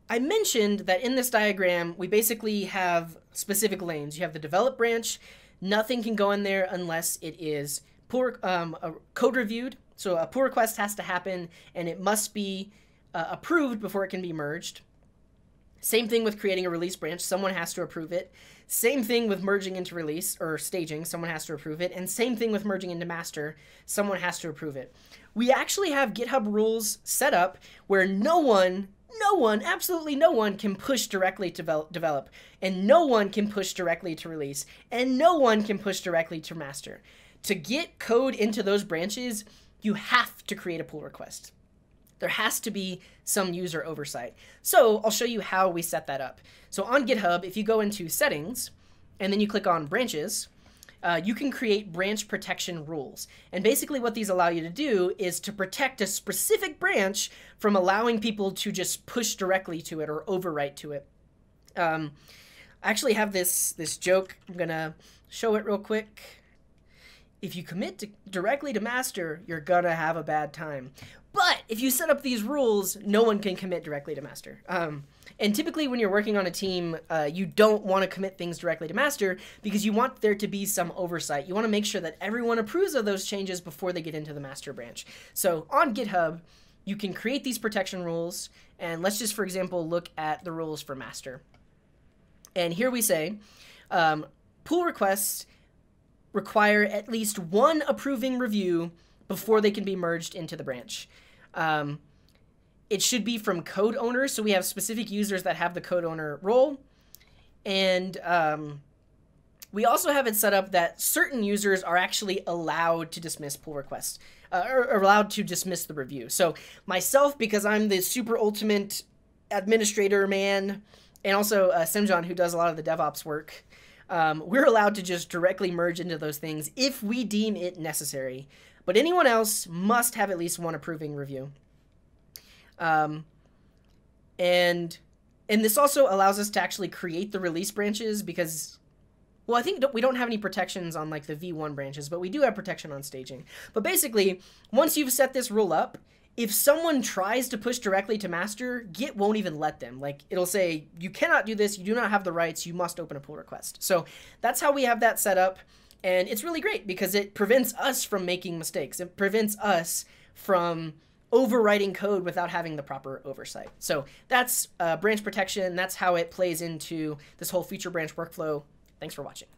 I mentioned that in this diagram, we basically have specific lanes. You have the develop branch. Nothing can go in there unless it is code reviewed. So a pull request has to happen, and it must be approved before it can be merged. Same thing with creating a release branch. Someone has to approve it. Same thing with merging into release or staging. Someone has to approve it. And same thing with merging into master. Someone has to approve it. We actually have GitHub rules set up where no one, absolutely no one can push directly to develop, and no one can push directly to release, and no one can push directly to master. To get code into those branches, you have to create a pull request. There has to be some user oversight. So I'll show you how we set that up. So on GitHub, if you go into settings and then you click on branches, you can create branch protection rules. And basically what these allow you to do is to protect a specific branch from allowing people to just push directly to it or overwrite to it. I actually have this joke. I'm going to show it real quick. If you commit directly to master, you're going to have a bad time. But if you set up these rules, no one can commit directly to master. And typically when you're working on a team, you don't want to commit things directly to master because you want there to be some oversight. You want to make sure that everyone approves of those changes before they get into the master branch. So on GitHub, you can create these protection rules. And let's just, for example, look at the rules for master. And here we say, pull requests require at least one approving review before they can be merged into the branch. It should be from code owners, so we have specific users that have the code owner role. And we also have it set up that certain users are actually allowed to dismiss pull requests, or allowed to dismiss the review. So myself, because I'm the super ultimate administrator man, and also Simjon, who does a lot of the DevOps work, we're allowed to just directly merge into those things if we deem it necessary. But anyone else must have at least one approving review. And this also allows us to actually create the release branches because, well, I think we don't have any protections on like the V1 branches, but we do have protection on staging. But basically, once you've set this rule up, if someone tries to push directly to master, Git won't even let them. Like, it'll say, you cannot do this, you do not have the rights, you must open a pull request. So that's how we have that set up. And it's really great because it prevents us from making mistakes. It prevents us from overwriting code without having the proper oversight. So that's branch protection. That's how it plays into this whole feature branch workflow. Thanks for watching.